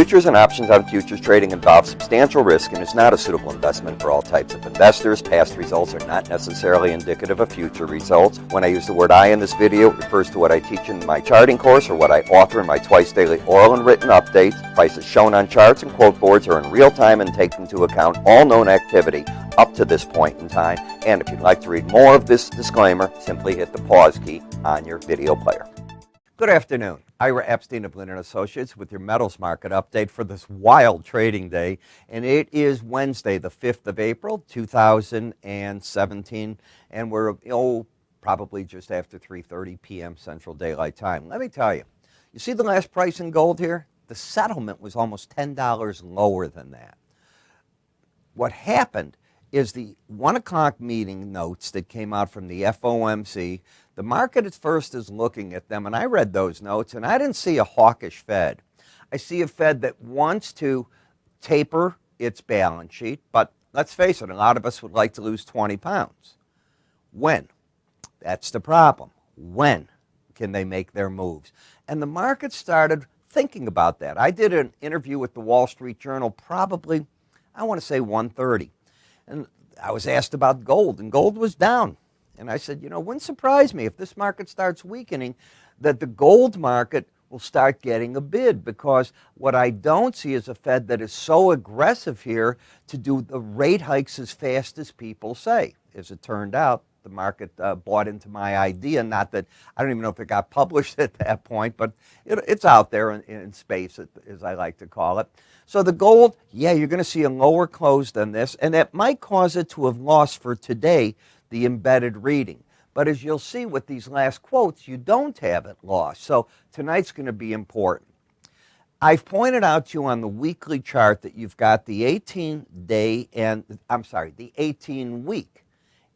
Futures and options on futures trading involve substantial risk and is not a suitable investment for all types of investors. Past results are not necessarily indicative of future results. When I use the word I in this video, it refers to what I teach in my charting course or what I offer in my twice daily oral and written updates. Prices shown on charts and quote boards are in real time and take into account all known activity up to this point in time. And if you'd like to read more of this disclaimer, simply hit the pause key on your video player. Good afternoon. Ira Epstein of Linn & Associates with your metals market update for this wild trading day. And it is Wednesday, the 5th of April, 2017. And we're probably just after 3:30 p.m. Central Daylight Time. Let me tell you, you see the last price in gold here? The settlement was almost $10 lower than that. What happened is the 1 o'clock meeting notes that came out from the FOMC. The market at first is looking at them, and I read those notes, and I didn't see a hawkish Fed. I see a Fed that wants to taper its balance sheet, but let's face it, a lot of us would like to lose 20 pounds. When? That's the problem. When can they make their moves? And the market started thinking about that. I did an interview with the Wall Street Journal probably, I want to say 1:30. And I was asked about gold, and gold was down. And I said, it wouldn't surprise me if this market starts weakening, that the gold market will start getting a bid, because what I don't see is a Fed that is so aggressive here to do the rate hikes as fast as people say. As it turned out, the market bought into my idea, not that, I don't even know if it got published at that point, but it's out there in space, as I like to call it. So the gold, yeah, you're going to see a lower close than this, and that might cause it to have lost for today the embedded reading. But as you'll see with these last quotes, you don't have it lost. So tonight's going to be important. I've pointed out to you on the weekly chart that you've got the 18-day and, the 18-week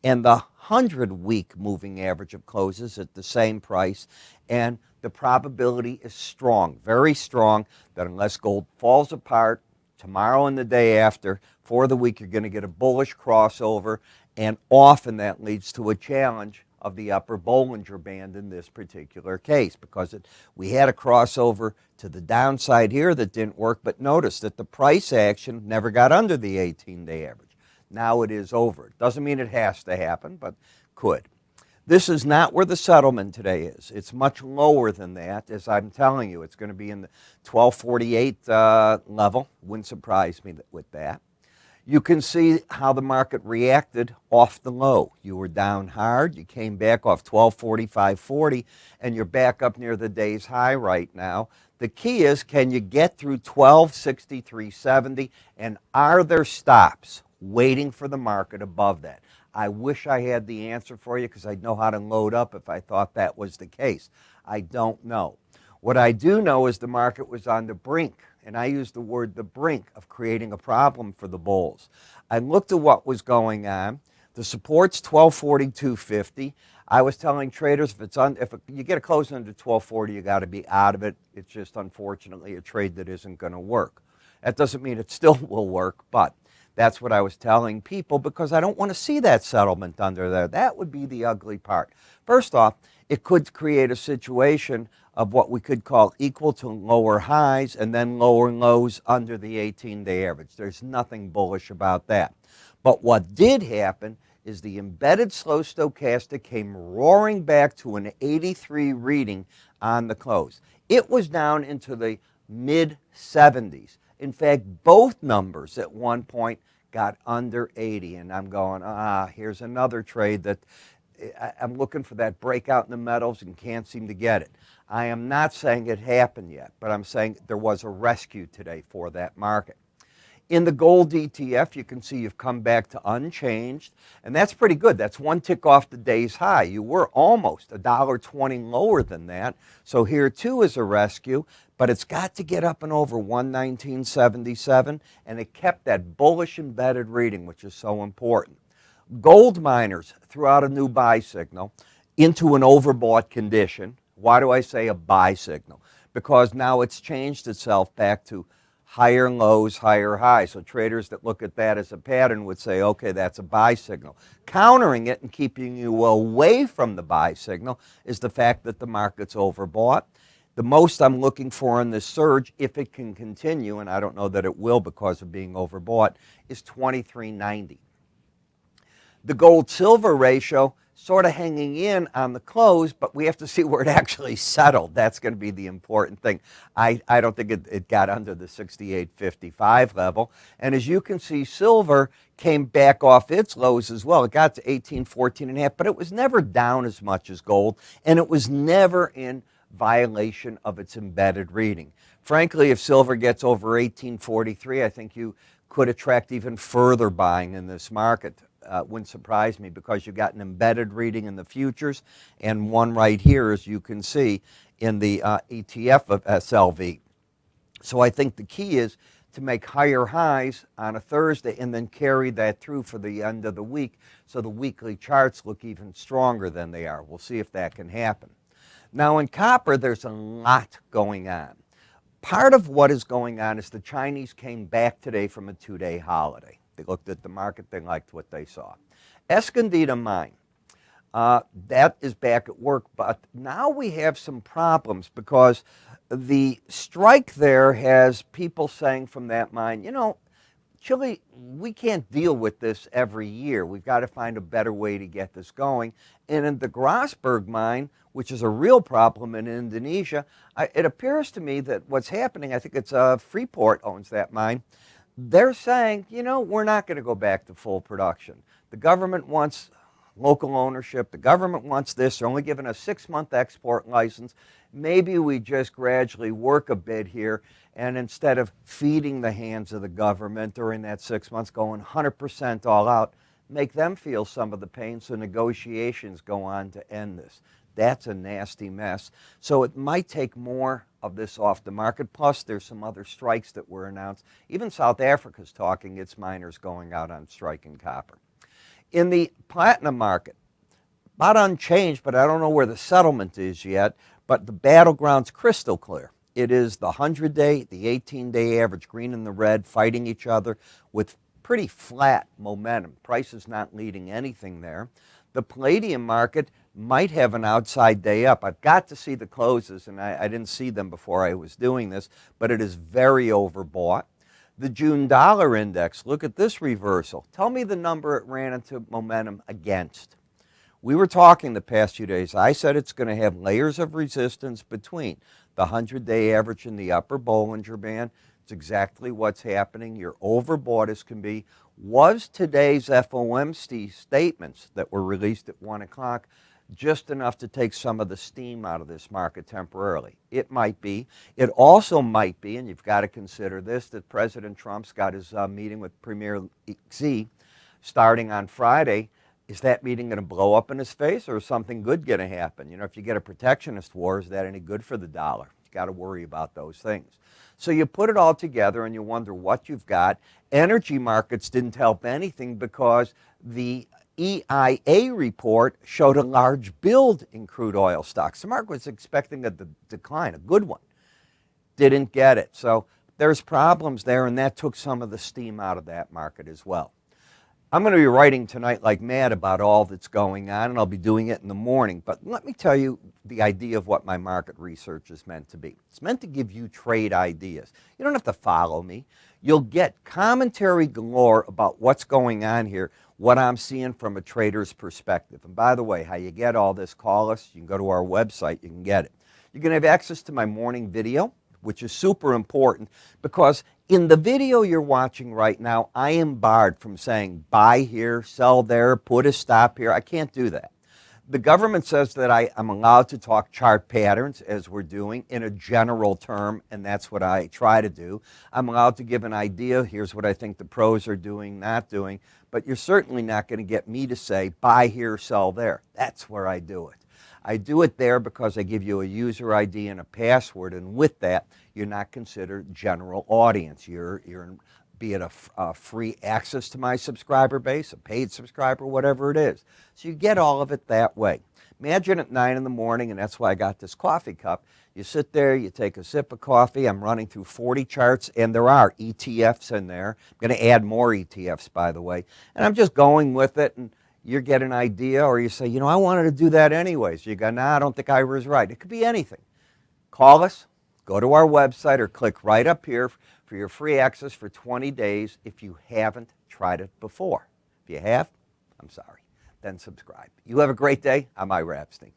and the 100-week moving average of closes at the same price, and the probability is strong, very strong, that unless gold falls apart tomorrow and the day after, for the week you're going to get a bullish crossover, and often that leads to a challenge of the upper Bollinger Band in this particular case, because we had a crossover to the downside here that didn't work, but notice that the price action never got under the 18-day average. Now it is over. It doesn't mean it has to happen, but could. This is not where the settlement today is. It's much lower than that. As I'm telling you, it's going to be in the 1248 level. Wouldn't surprise me with that. You can see how the market reacted off the low. You were down hard. You came back off 1245.40, and you're back up near the day's high right now. The key is, can you get through 1263.70, and are there stops waiting for the market above that? I wish I had the answer for you, because I'd know how to load up if I thought that was the case. I don't know. What I do know is the market was on the brink, and I use the word the brink, of creating a problem for the bulls. I looked at what was going on. The support's 1242.50. I was telling traders, if you get a close under 1240, you got to be out of it. It's just, unfortunately, a trade that isn't going to work. That doesn't mean it still will work, but that's what I was telling people, because I don't want to see that settlement under there. That would be the ugly part. First off, it could create a situation of what we could call equal to lower highs and then lower lows under the 18-day average. There's nothing bullish about that. But what did happen is the embedded slow stochastic came roaring back to an 83 reading on the close. It was down into the mid-70s. In fact, both numbers at one point got under 80, and I'm going, here's another trade that I'm looking for, that breakout in the metals and can't seem to get it. I am not saying it happened yet, but I'm saying there was a rescue today for that market. In the gold ETF, you can see you've come back to unchanged, and that's pretty good. That's one tick off the day's high. You were almost $1.20 lower than that, so here too is a rescue, but it's got to get up and over 119.77, and it kept that bullish embedded reading, which is so important. Gold miners threw out a new buy signal into an overbought condition. Why do I say a buy signal? Because now it's changed itself back to higher lows, higher highs. So traders that look at that as a pattern would say, okay, that's a buy signal. Countering it and keeping you away from the buy signal is the fact that the market's overbought. The most I'm looking for in this surge, if it can continue, and I don't know that it will because of being overbought, is 23.90. The gold-silver ratio sort of hanging in on the close, but we have to see where it actually settled. That's going to be the important thing. I don't think it got under the 68.55 level. And as you can see, silver came back off its lows as well. It got to 18.14.5, but it was never down as much as gold, and it was never in violation of its embedded reading. Frankly, if silver gets over 18.43, I think you could attract even further buying in this market. Wouldn't surprise me because you've got an embedded reading in the futures and one right here, as you can see, in the ETF of SLV. So I think the key is to make higher highs on a Thursday and then carry that through for the end of the week so the weekly charts look even stronger than they are. We'll see if that can happen. Now in copper, there's a lot going on. Part of what is going on is the Chinese came back today from a two-day holiday. They looked at the market, they liked what they saw. Escondida mine, that is back at work, but now we have some problems because the strike there has people saying from that mine, you know, Chile, we can't deal with this every year. We've got to find a better way to get this going. And in the Grasberg mine, which is a real problem in Indonesia, it appears to me that what's happening, I think it's Freeport owns that mine, they're saying, you know, we're not going to go back to full production. The government wants local ownership. The government wants this. They're only giving a 6-month export license. Maybe we just gradually work a bit here, and instead of feeding the hands of the government during that 6 months, going 100% all out, make them feel some of the pain so negotiations go on to end this. That's a nasty mess. So it might take more of this off the market. Plus, there's some other strikes that were announced. Even South Africa's talking its miners going out on strike in copper. In the platinum market, about unchanged, but I don't know where the settlement is yet, but the battleground's crystal clear. It is the 100-day, the 18-day average, green and the red, fighting each other with pretty flat momentum. Price is not leading anything there. The palladium market might have an outside day up. I've got to see the closes, and I didn't see them before I was doing this, but it is very overbought. The June dollar index, look at this reversal. Tell me the number it ran into momentum against. We were talking the past few days. I said it's going to have layers of resistance between the 100-day average and the upper Bollinger Band. It's exactly what's happening. You're overbought as can be. Was today's FOMC statements that were released at 1 o'clock just enough to take some of the steam out of this market temporarily? It might be. It also might be, and you've got to consider this, that President Trump's got his meeting with Premier Xi starting on Friday. Is that meeting going to blow up in his face, or is something good going to happen? You know, if you get a protectionist war, is that any good for the dollar? You've got to worry about those things. So you put it all together and you wonder what you've got. Energy markets didn't help anything because the EIA report showed a large build in crude oil stocks. The market was expecting a decline, a good one. Didn't get it. So there's problems there, and that took some of the steam out of that market as well. I'm going to be writing tonight like mad about all that's going on, and I'll be doing it in the morning. But let me tell you the idea of what my market research is meant to be. It's meant to give you trade ideas. You don't have to follow me. You'll get commentary galore about what's going on here, what I'm seeing from a trader's perspective. And by the way, how you get all this, call us. You can go to our website. You can get it. You're going to have access to my morning video, which is super important because in the video you're watching right now, I am barred from saying buy here, sell there, put a stop here. I can't do that. The government says that I am allowed to talk chart patterns, as we're doing, in a general term, and that's what I try to do. I'm allowed to give an idea. Here's what I think the pros are doing, not doing. But you're certainly not going to get me to say buy here, sell there. That's where I do it. I do it there because I give you a user ID and a password, and with that, you're not considered general audience. You're be it a free access to my subscriber base, a paid subscriber, whatever it is. So you get all of it that way. Imagine at 9 in the morning, and that's why I got this coffee cup. You sit there, you take a sip of coffee. I'm running through 40 charts, and there are ETFs in there. I'm going to add more ETFs, by the way. And I'm just going with it, and you get an idea, or you say, you know, I wanted to do that anyways. You go, nah, I don't think Ira's right. It could be anything. Call us, go to our website, or click right up here for your free access for 20 days if you haven't tried it before. If you have, I'm sorry. Then subscribe. You have a great day. I'm Ira Epstein.